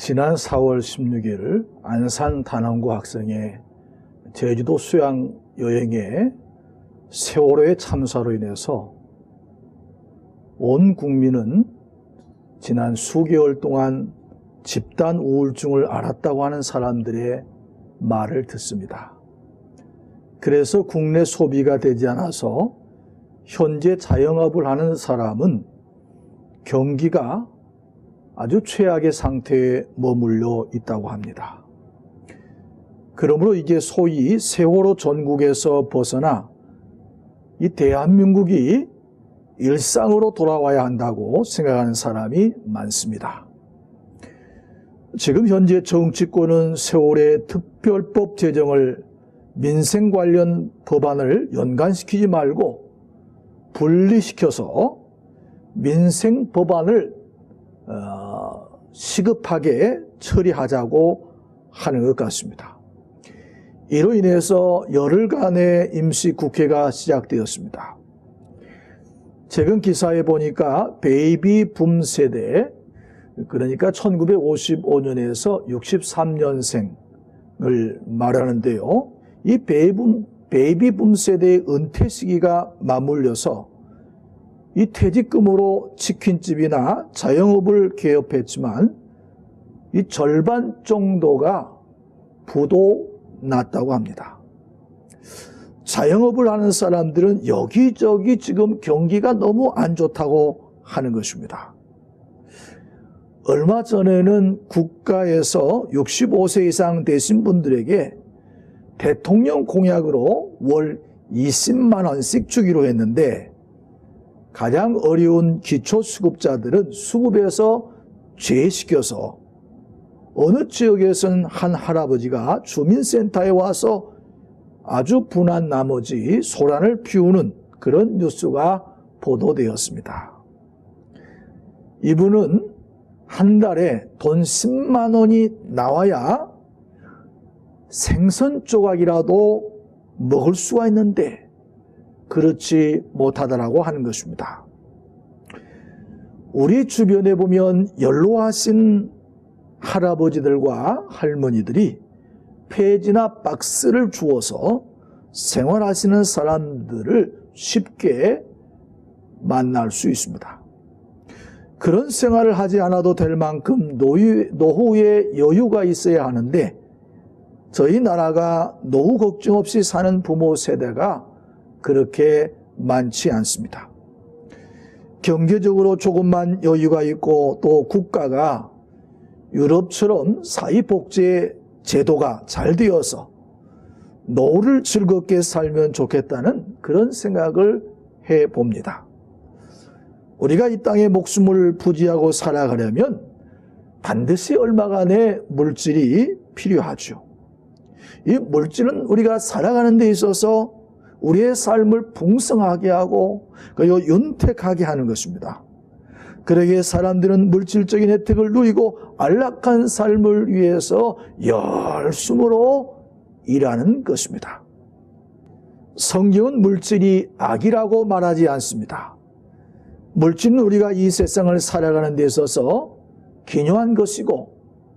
지난 4월 16일 안산 단원고 학생의 제주도 수양 여행에 세월호의 참사로 인해서 온 국민은 지난 수개월 동안 집단 우울증을 앓았다고 하는 사람들의 말을 듣습니다. 그래서 국내 소비가 되지 않아서 현재 자영업을 하는 사람은 경기가 아주 최악의 상태에 머물러 있다고 합니다. 그러므로 이제 소위 세월호 전국에서 벗어나 이 대한민국이 일상으로 돌아와야 한다고 생각하는 사람이 많습니다. 지금 현재 정치권은 세월의 특별법 제정을 민생 관련 법안을 연관시키지 말고 분리시켜서 민생 법안을 시급하게 처리하자고 하는 것 같습니다. 이로 인해서 열흘간의 임시국회가 시작되었습니다. 최근 기사에 보니까 베이비 붐 세대, 그러니까 1955년에서 63년생을 말하는데요. 이 베이비 붐 세대의 은퇴 시기가 맞물려서 이 퇴직금으로 치킨집이나 자영업을 개업했지만 이 절반 정도가 부도 났다고 합니다. 자영업을 하는 사람들은 여기저기 지금 경기가 너무 안 좋다고 하는 것입니다. 얼마 전에는 국가에서 65세 이상 되신 분들에게 대통령 공약으로 월 20만 원씩 주기로 했는데 가장 어려운 기초수급자들은 수급에서 제시켜서 어느 지역에서는 한 할아버지가 주민센터에 와서 아주 분한 나머지 소란을 피우는 그런 뉴스가 보도되었습니다. 이분은 한 달에 돈 10만 원이 나와야 생선 조각이라도 먹을 수가 있는데 그렇지 못하다라고 하는 것입니다. 우리 주변에 보면 연로하신 할아버지들과 할머니들이 폐지나 박스를 주어서 생활하시는 사람들을 쉽게 만날 수 있습니다. 그런 생활을 하지 않아도 될 만큼 노후에 여유가 있어야 하는데 저희 나라가 노후 걱정 없이 사는 부모 세대가 그렇게 많지 않습니다. 경제적으로 조금만 여유가 있고 또 국가가 유럽처럼 사회복지 제도가 잘 되어서 노후를 즐겁게 살면 좋겠다는 그런 생각을 해봅니다. 우리가 이 땅에 목숨을 부지하고 살아가려면 반드시 얼마간의 물질이 필요하죠. 이 물질은 우리가 살아가는 데 있어서 우리의 삶을 풍성하게 하고 그리고 윤택하게 하는 것입니다. 그러기에 사람들은 물질적인 혜택을 누리고 안락한 삶을 위해서 열심으로 일하는 것입니다. 성경은 물질이 악이라고 말하지 않습니다. 물질은 우리가 이 세상을 살아가는 데 있어서 기묘한 것이고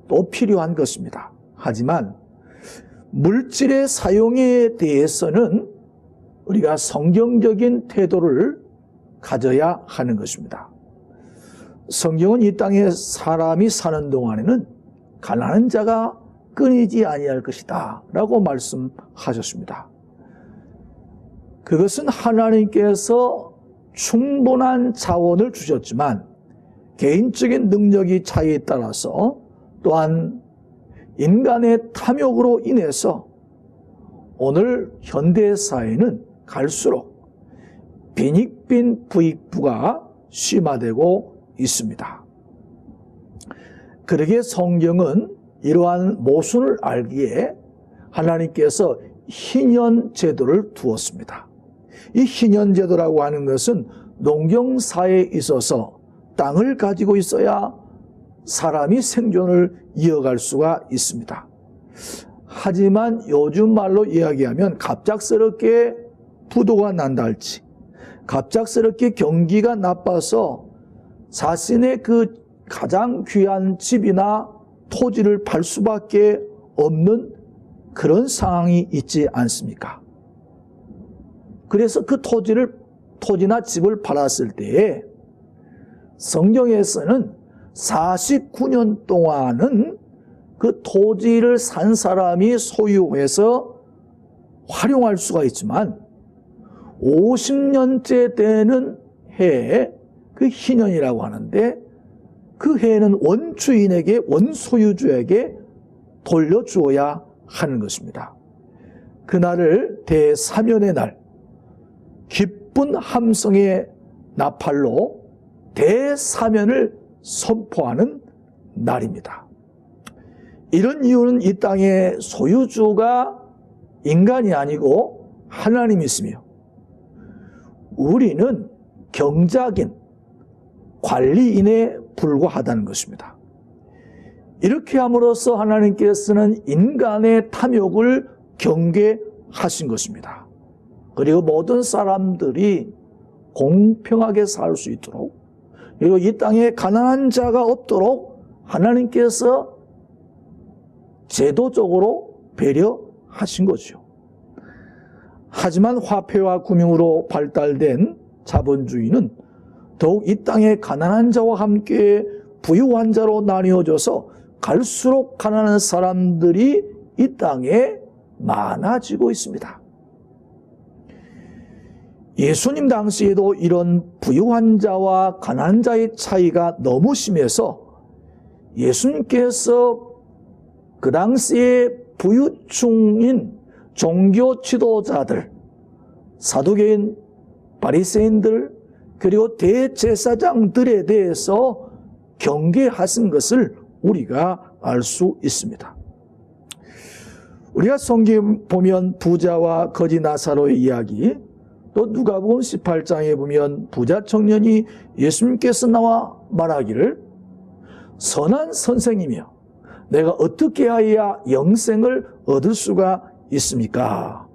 또 필요한 것입니다. 하지만 물질의 사용에 대해서는 우리가 성경적인 태도를 가져야 하는 것입니다. 성경은 이 땅에 사람이 사는 동안에는 가난한 자가 끊이지 아니할 것이다 라고 말씀하셨습니다. 그것은 하나님께서 충분한 자원을 주셨지만 개인적인 능력이 차이에 따라서 또한 인간의 탐욕으로 인해서 오늘 현대사회는 갈수록 빈익빈 부익부가 심화되고 있습니다. 그러기에 성경은 이러한 모순을 알기에 하나님께서 희년제도를 두었습니다. 이 희년제도라고 하는 것은 농경사에 있어서 땅을 가지고 있어야 사람이 생존을 이어갈 수가 있습니다. 하지만 요즘 말로 이야기하면 갑작스럽게 부도가 난다 할지, 갑작스럽게 경기가 나빠서 자신의 그 가장 귀한 집이나 토지를 팔 수밖에 없는 그런 상황이 있지 않습니까? 그래서 그 토지나 집을 팔았을 때에 성경에서는 49년 동안은 그 토지를 산 사람이 소유해서 활용할 수가 있지만 50년째 되는 해에 그 희년이라고 하는데 그 해에는 원주인에게, 원소유주에게 돌려주어야 하는 것입니다. 그날을 대사면의 날, 기쁜 함성의 나팔로 대사면을 선포하는 날입니다. 이런 이유는 이 땅의 소유주가 인간이 아니고 하나님이시며 우리는 경작인, 관리인에 불과하다는 것입니다. 이렇게 함으로써 하나님께서는 인간의 탐욕을 경계하신 것입니다. 그리고 모든 사람들이 공평하게 살 수 있도록, 그리고 이 땅에 가난한 자가 없도록 하나님께서 제도적으로 배려하신 거죠. 하지만 화폐와 금융으로 발달된 자본주의는 더욱 이 땅의 가난한 자와 함께 부유한 자로 나뉘어져서 갈수록 가난한 사람들이 이 땅에 많아지고 있습니다. 예수님 당시에도 이런 부유한 자와 가난한 자의 차이가 너무 심해서 예수님께서 그 당시에 부유층인 종교 지도자들, 사두개인, 바리새인들, 그리고 대제사장들에 대해서 경계하신 것을 우리가 알 수 있습니다. 우리가 성경 보면 부자와 거지 나사로의 이야기, 또 누가복음 18장에 보면 부자 청년이 예수님께서 나와 말하기를 선한 선생이며 내가 어떻게 하여야 영생을 얻을 수가 있습니까?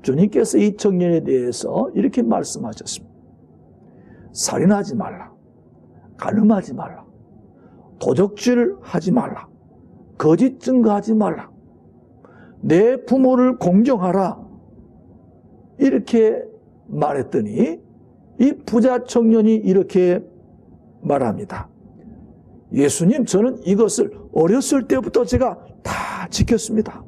주님께서 이 청년에 대해서 이렇게 말씀하셨습니다. 살인하지 말라, 간음하지 말라, 도적질하지 말라, 거짓 증거하지 말라, 내 부모를 공경하라, 이렇게 말했더니 이 부자 청년이 이렇게 말합니다. 예수님, 저는 이것을 어렸을 때부터 제가 다 지켰습니다.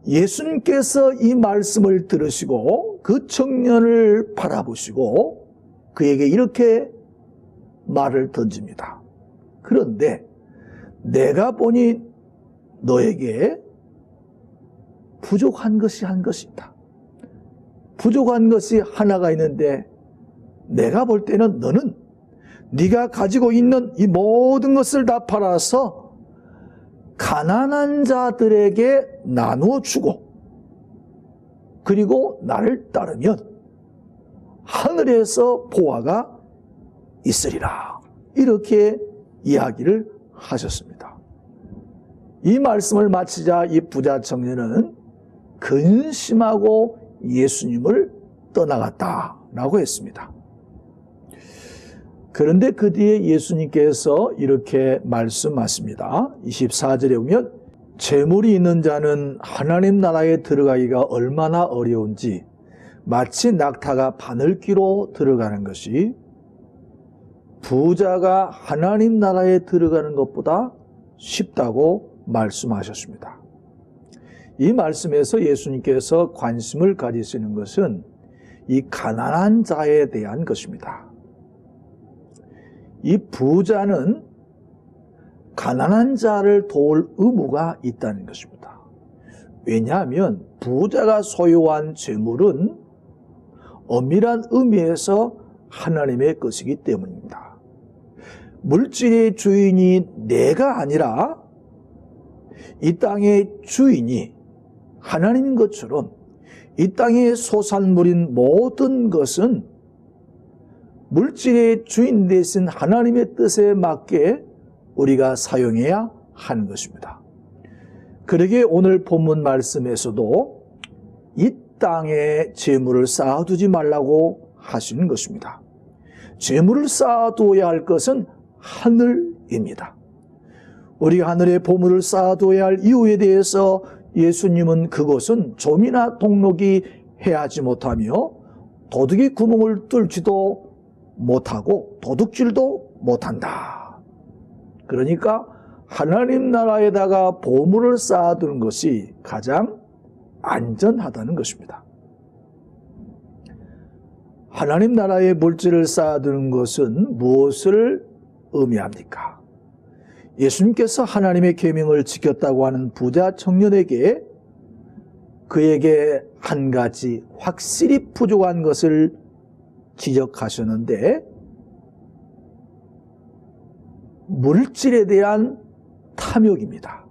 예수님께서 이 말씀을 들으시고 그 청년을 바라보시고 그에게 이렇게 말을 던집니다. 그런데 내가 보니 너에게 부족한 것이 한 것이다. 부족한 것이 하나가 있는데 내가 볼 때는 너는 네가 가지고 있는 이 모든 것을 다 팔아서 가난한 자들에게 나누어 주고 그리고 나를 따르면 하늘에서 보화가 있으리라. 이렇게 이야기를 하셨습니다. 이 말씀을 마치자 이 부자 청년은 근심하고 예수님을 떠나갔다라고 했습니다. 그런데 그 뒤에 예수님께서 이렇게 말씀하십니다. 24절에 보면 재물이 있는 자는 하나님 나라에 들어가기가 얼마나 어려운지 마치 낙타가 바늘귀로 들어가는 것이 부자가 하나님 나라에 들어가는 것보다 쉽다고 말씀하셨습니다. 이 말씀에서 예수님께서 관심을 가지시는 것은 이 가난한 자에 대한 것입니다. 이 부자는 가난한 자를 도울 의무가 있다는 것입니다. 왜냐하면 부자가 소유한 재물은 엄밀한 의미에서 하나님의 것이기 때문입니다. 물질의 주인이 내가 아니라 이 땅의 주인이 하나님인 것처럼 이 땅의 소산물인 모든 것은 물질의 주인 대신 하나님의 뜻에 맞게 우리가 사용해야 하는 것입니다. 그러기에 오늘 본문 말씀에서도 이 땅에 재물을 쌓아두지 말라고 하시는 것입니다. 재물을 쌓아두어야 할 것은 하늘입니다. 우리가 하늘에 보물을 쌓아둬야 할 이유에 대해서 예수님은 그것은 좀이나 동록이 해하지 못하며 도둑이 구멍을 뚫지도 못하고 도둑질도 못한다. 그러니까 하나님 나라에다가 보물을 쌓아두는 것이 가장 안전하다는 것입니다. 하나님 나라의 물질을 쌓아두는 것은 무엇을 의미합니까? 예수님께서 하나님의 계명을 지켰다고 하는 부자 청년에게 그에게 한 가지 확실히 부족한 것을 지적하셨는데 물질에 대한 탐욕입니다.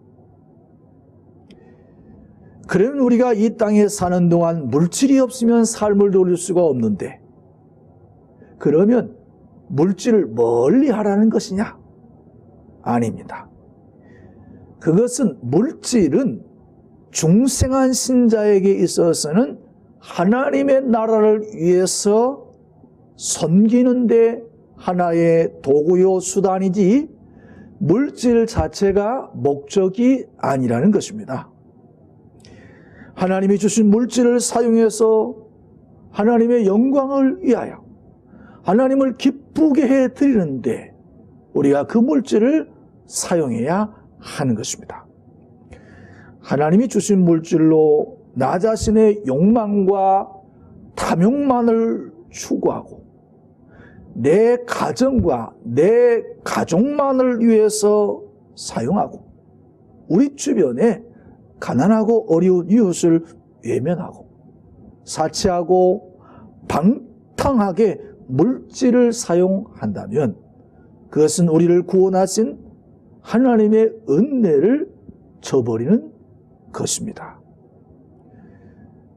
그러면 우리가 이 땅에 사는 동안 물질이 없으면 삶을 돌릴 수가 없는데 그러면 물질을 멀리 하라는 것이냐? 아닙니다. 그것은 물질은 중생한 신자에게 있어서는 하나님의 나라를 위해서 섬기는 데 하나의 도구요 수단이지 물질 자체가 목적이 아니라는 것입니다. 하나님이 주신 물질을 사용해서 하나님의 영광을 위하여 하나님을 기쁘게 해드리는데 우리가 그 물질을 사용해야 하는 것입니다. 하나님이 주신 물질로 나 자신의 욕망과 탐욕만을 추구하고 내 가정과 내 가족만을 위해서 사용하고 우리 주변에 가난하고 어려운 이웃을 외면하고 사치하고 방탕하게 물질을 사용한다면 그것은 우리를 구원하신 하나님의 은혜를 저버리는 것입니다.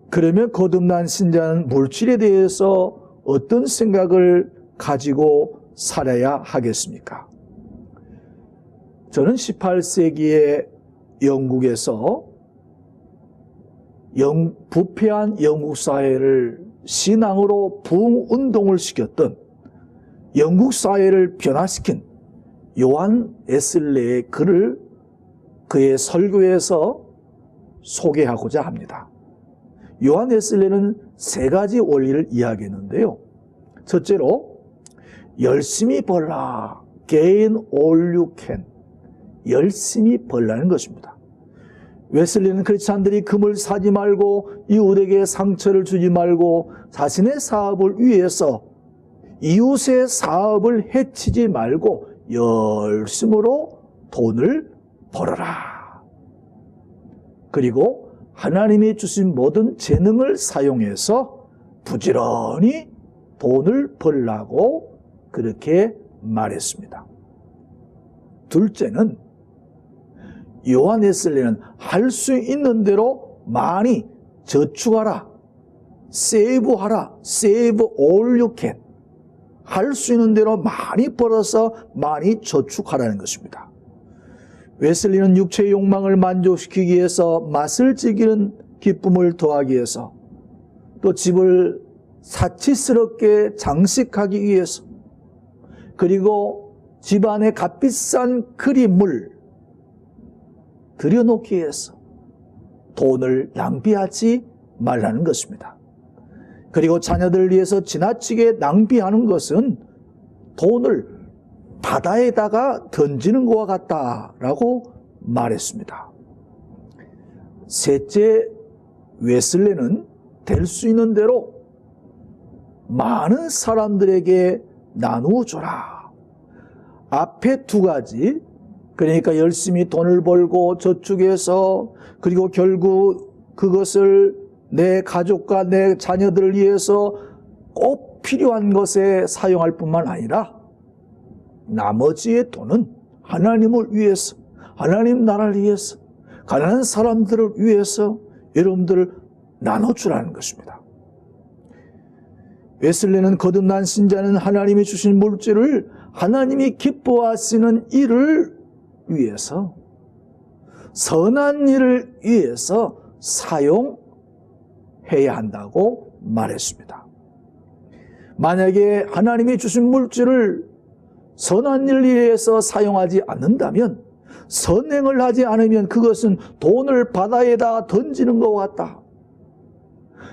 그러면 거듭난 신자는 물질에 대해서 어떤 생각을 가지고 살아야 하겠습니까? 저는 18세기의 영국에서 부패한 영국 사회를 신앙으로 부흥운동을 시켰던 영국 사회를 변화시킨 요한 웨슬레의 글을 그의 설교에서 소개하고자 합니다. 요한 웨슬레는 세 가지 원리를 이야기했는데요. 첫째로 열심히 벌라, gain all you can. 열심히 벌라는 것입니다. 웨슬리는 크리스찬들이 금을 사지 말고 이웃에게 상처를 주지 말고 자신의 사업을 위해서 이웃의 사업을 해치지 말고 열심으로 돈을 벌어라. 그리고 하나님이 주신 모든 재능을 사용해서 부지런히 돈을 벌라고 그렇게 말했습니다. 둘째는 요한 웨슬리는 할 수 있는 대로 많이 저축하라, 세이브하라, save all you can. 할 수 있는 대로 많이 벌어서 많이 저축하라는 것입니다. 웨슬리는 육체의 욕망을 만족시키기 위해서 맛을 즐기는 기쁨을 더하기 위해서 또 집을 사치스럽게 장식하기 위해서 그리고 집안에 값비싼 그림을 들여놓기 위해서 돈을 낭비하지 말라는 것입니다. 그리고 자녀들을 위해서 지나치게 낭비하는 것은 돈을 바다에다가 던지는 것과 같다라고 말했습니다. 셋째, 웨슬레는 될 수 있는 대로 많은 사람들에게 나누어 줘라. 앞에 두 가지, 그러니까 열심히 돈을 벌고 저축해서 그리고 결국 그것을 내 가족과 내 자녀들을 위해서 꼭 필요한 것에 사용할 뿐만 아니라 나머지의 돈은 하나님을 위해서, 하나님 나라를 위해서, 가난한 사람들을 위해서 여러분들을 나눠주라는 것입니다. 웨슬레는 거듭난 신자는 하나님이 주신 물질을 하나님이 기뻐하시는 일을 위해서, 선한 일을 위해서 사용해야 한다고 말했습니다. 만약에 하나님이 주신 물질을 선한 일을 위해서 사용하지 않는다면, 선행을 하지 않으면 그것은 돈을 바다에다 던지는 것 같다.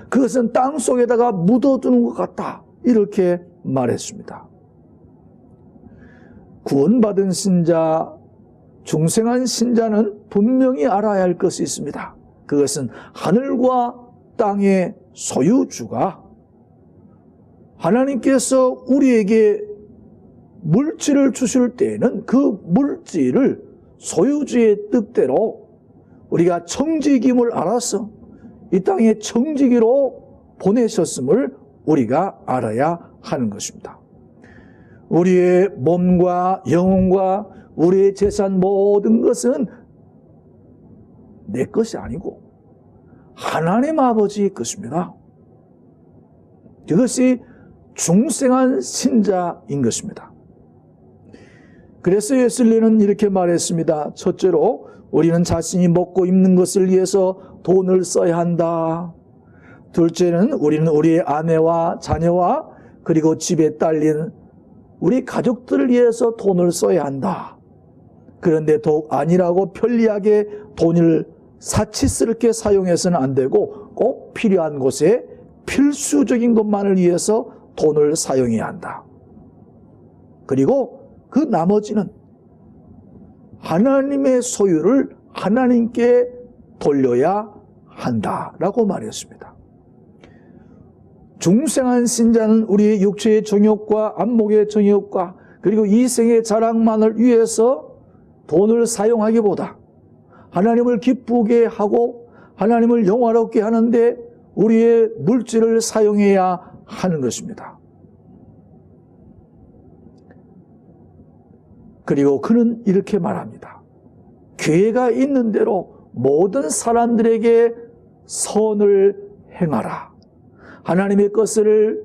그것은 땅 속에다가 묻어두는 것 같다. 이렇게 말했습니다. 구원받은 신자, 중생한 신자는 분명히 알아야 할 것이 있습니다. 그것은 하늘과 땅의 소유주가 하나님께서 우리에게 물질을 주실 때에는 그 물질을 소유주의 뜻대로 우리가 청지기임을 알아서 이 땅에 청지기로 보내셨음을 우리가 알아야 하는 것입니다. 우리의 몸과 영혼과 우리의 재산 모든 것은 내 것이 아니고 하나님 아버지의 것입니다. 그것이 중생한 신자인 것입니다. 그래서 웨슬리는 이렇게 말했습니다. 첫째로 우리는 자신이 먹고 입는 것을 위해서 돈을 써야 한다. 둘째는 우리는 우리의 아내와 자녀와 그리고 집에 딸린 우리 가족들을 위해서 돈을 써야 한다. 그런데 더욱 아니라고 편리하게 돈을 사치스럽게 사용해서는 안 되고 꼭 필요한 곳에 필수적인 것만을 위해서 돈을 사용해야 한다. 그리고 그 나머지는 하나님의 소유를 하나님께 돌려야 한다라고 말했습니다. 중생한 신자는 우리의 육체의 정욕과 안목의 정욕과 그리고 이생의 자랑만을 위해서 돈을 사용하기보다 하나님을 기쁘게 하고 하나님을 영화롭게 하는데 우리의 물질을 사용해야 하는 것입니다. 그리고 그는 이렇게 말합니다. 기회가 있는 대로 모든 사람들에게 선을 행하라. 하나님의 것을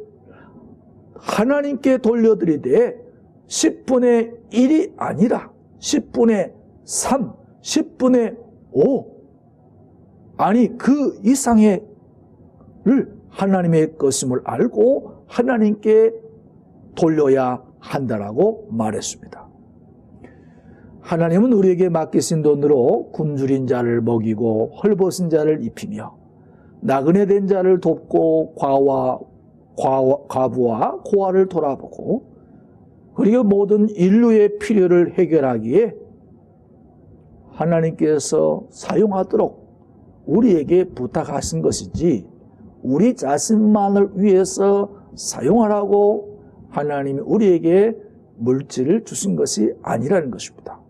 하나님께 돌려드리되 10분의 1이 아니라 10분의 3, 10분의 5 아니 그 이상의 를 하나님의 것임을 알고 하나님께 돌려야 한다라고 말했습니다. 하나님은 우리에게 맡기신 돈으로 굶주린 자를 먹이고 헐벗은 자를 입히며 나그네 된 자를 돕고 과부와 고아를 돌아보고 그리고 모든 인류의 필요를 해결하기에 하나님께서 사용하도록 우리에게 부탁하신 것이지 우리 자신만을 위해서 사용하라고 하나님이 우리에게 물질을 주신 것이 아니라는 것입니다.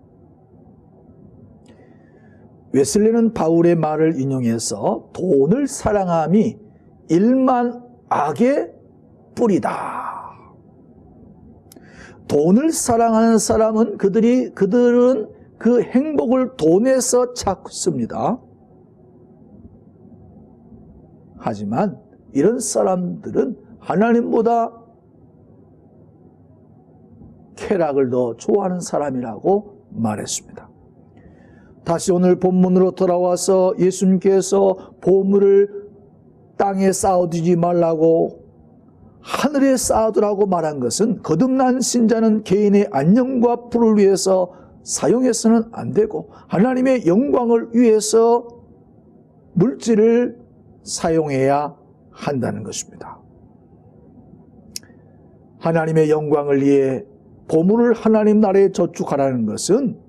웨슬리는 바울의 말을 인용해서 돈을 사랑함이 일만 악의 뿌리다. 돈을 사랑하는 사람은 그들은 그 행복을 돈에서 찾습니다. 하지만 이런 사람들은 하나님보다 쾌락을 더 좋아하는 사람이라고 말했습니다. 다시 오늘 본문으로 돌아와서 예수님께서 보물을 땅에 쌓아두지 말라고 하늘에 쌓아두라고 말한 것은 거듭난 신자는 개인의 안녕과 부를 위해서 사용해서는 안 되고 하나님의 영광을 위해서 물질을 사용해야 한다는 것입니다. 하나님의 영광을 위해 보물을 하나님 나라에 저축하라는 것은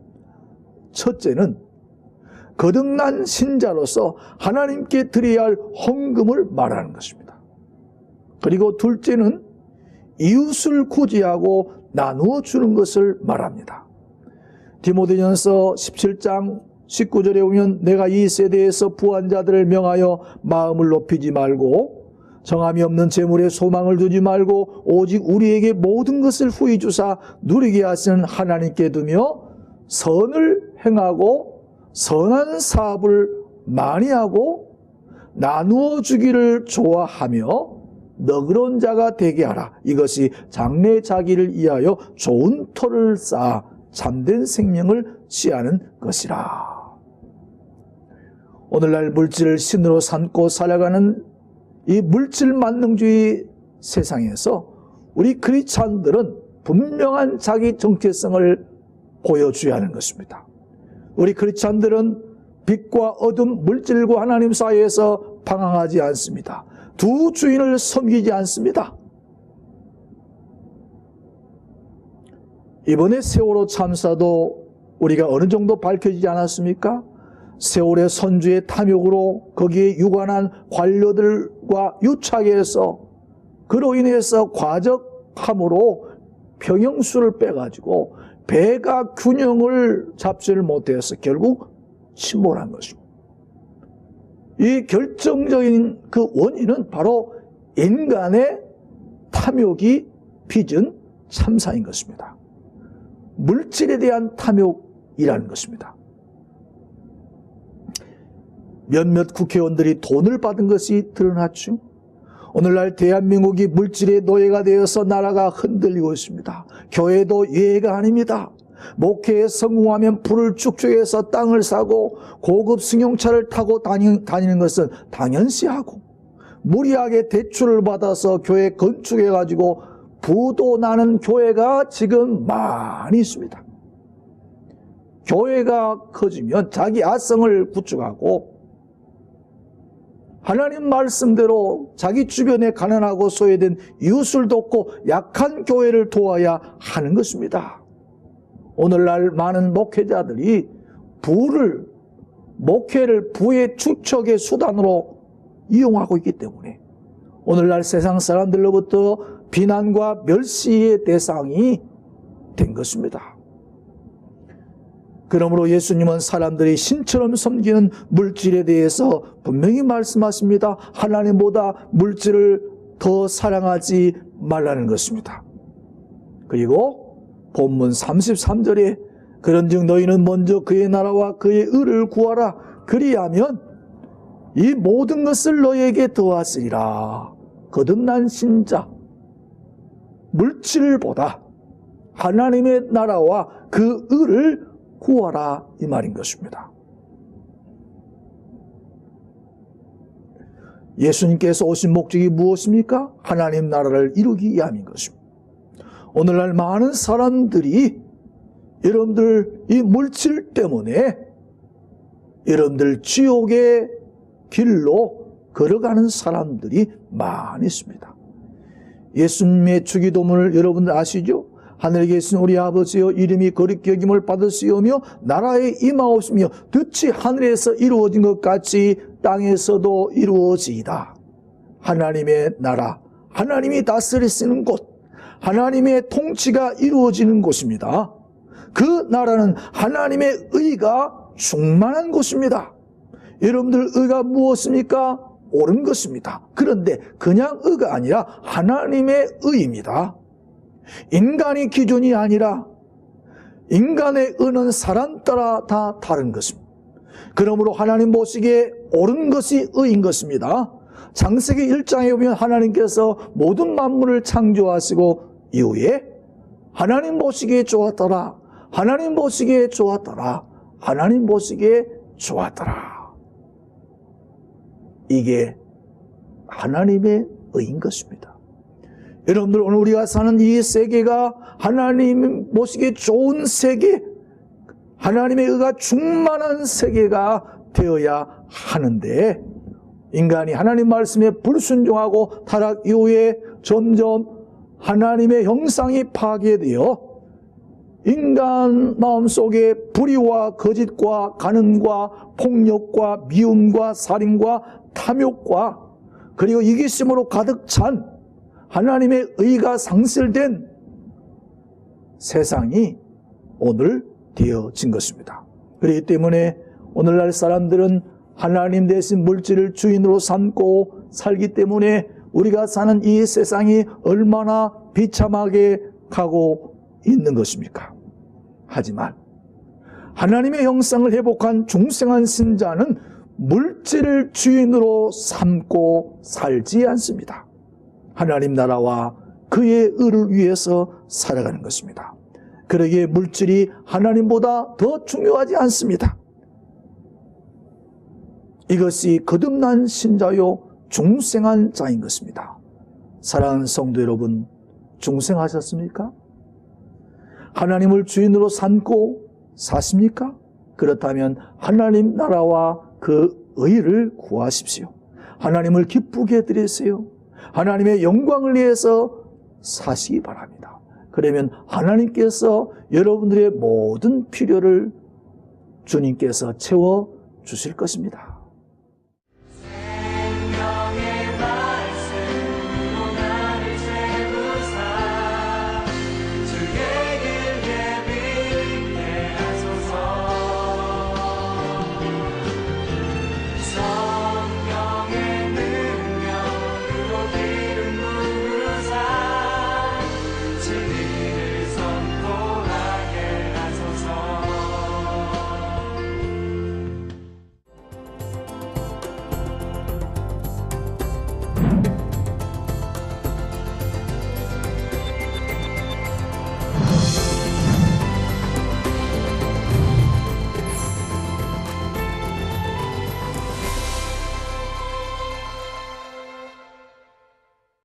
첫째는 거듭난 신자로서 하나님께 드려야 할 헌금을 말하는 것입니다. 그리고 둘째는 이웃을 구제하고 나누어 주는 것을 말합니다. 디모데전서 17장 19절에 보면 내가 이 세대에서 부한 자들을 명하여 마음을 높이지 말고 정함이 없는 재물에 소망을 두지 말고 오직 우리에게 모든 것을 후히 주사 누리게 하시는 하나님께 두며 선을 행하고 선한 사업을 많이 하고 나누어 주기를 좋아하며 너그러운 자가 되게 하라. 이것이 장래 자기를 위하여 좋은 터를 쌓아 참된 생명을 취하는 것이라. 오늘날 물질을 신으로 삼고 살아가는 이 물질 만능주의 세상에서 우리 크리스찬들은 분명한 자기 정체성을 보여줘야 하는 것입니다. 우리 크리스찬들은 빛과 어둠, 물질과 하나님 사이에서 방황하지 않습니다. 두 주인을 섬기지 않습니다. 이번에 세월호 참사도 우리가 어느 정도 밝혀지지 않았습니까? 세월의 선주의 탐욕으로 거기에 유관한 관료들과 유착해서 그로 인해서 과적함으로 평형수를 빼가지고 배가 균형을 잡지를 못해서 결국 침몰한 것입니다. 이 결정적인 그 원인은 바로 인간의 탐욕이 빚은 참사인 것입니다. 물질에 대한 탐욕이라는 것입니다. 몇몇 국회의원들이 돈을 받은 것이 드러났죠. 오늘날 대한민국이 물질의 노예가 되어서 나라가 흔들리고 있습니다. 교회도 예외가 아닙니다. 목회에 성공하면 불을 축적해서 땅을 사고 고급 승용차를 타고 다니는 것은 당연시하고, 무리하게 대출을 받아서 교회 건축해가지고 부도 나는 교회가 지금 많이 있습니다. 교회가 커지면 자기 아성을 구축하고 하나님 말씀대로 자기 주변에 가난하고 소외된 이웃을 돕고 약한 교회를 도와야 하는 것입니다. 오늘날 많은 목회자들이 목회를 부의 축적의 수단으로 이용하고 있기 때문에 오늘날 세상 사람들로부터 비난과 멸시의 대상이 된 것입니다. 그러므로 예수님은 사람들이 신처럼 섬기는 물질에 대해서 분명히 말씀하십니다. 하나님보다 물질을 더 사랑하지 말라는 것입니다. 그리고 본문 33절에 그런즉 너희는 먼저 그의 나라와 그의 의를 구하라. 그리하면 이 모든 것을 너희에게 더하시리라. 거듭난 신자, 물질보다 하나님의 나라와 그 의를 구하라, 이 말인 것입니다. 예수님께서 오신 목적이 무엇입니까? 하나님 나라를 이루기 위함인 것입니다. 오늘날 많은 사람들이 여러분들 이 물질 때문에 여러분들 지옥의 길로 걸어가는 사람들이 많이 있습니다. 예수님의 주기도문을 여러분들 아시죠? 하늘에 계신 우리 아버지여, 이름이 거룩히 여김을 받으시오며 나라에 임하옵시며 뜻이 하늘에서 이루어진 것 같이 땅에서도 이루어지이다. 하나님의 나라, 하나님이 다스리시는 곳, 하나님의 통치가 이루어지는 곳입니다. 그 나라는 하나님의 의가 충만한 곳입니다. 여러분들 의가 무엇입니까? 옳은 것입니다. 그런데 그냥 의가 아니라 하나님의 의입니다. 인간의 기준이 아니라 인간의 의는 사람 따라 다 다른 것입니다. 그러므로 하나님 보시기에 옳은 것이 의인 것입니다. 창세기 1장에 보면 하나님께서 모든 만물을 창조하시고 이후에 하나님 보시기에 좋았더라, 하나님 보시기에 좋았더라, 하나님 보시기에 좋았더라. 이게 하나님의 의인 것입니다. 여러분들, 오늘 우리가 사는 이 세계가 하나님 보시기에 좋은 세계, 하나님의 의가 충만한 세계가 되어야 하는데, 인간이 하나님 말씀에 불순종하고 타락 이후에 점점 하나님의 형상이 파괴되어 인간 마음속에 불의와 거짓과 간음과 폭력과 미움과 살인과 탐욕과 그리고 이기심으로 가득 찬 하나님의 의가 상실된 세상이 오늘 되어진 것입니다. 그렇기 때문에 오늘날 사람들은 하나님 대신 물질을 주인으로 삼고 살기 때문에 우리가 사는 이 세상이 얼마나 비참하게 가고 있는 것입니까? 하지만 하나님의 형상을 회복한 중생한 신자는 물질을 주인으로 삼고 살지 않습니다. 하나님 나라와 그의 의를 위해서 살아가는 것입니다. 그러기에 물질이 하나님보다 더 중요하지 않습니다. 이것이 거듭난 신자요 중생한 자인 것입니다. 사랑하는 성도 여러분, 중생하셨습니까? 하나님을 주인으로 삼고 사십니까? 그렇다면 하나님 나라와 그 의를 구하십시오. 하나님을 기쁘게 해드리세요. 하나님의 영광을 위해서 사시기 바랍니다. 그러면 하나님께서 여러분들의 모든 필요를 주님께서 채워 주실 것입니다.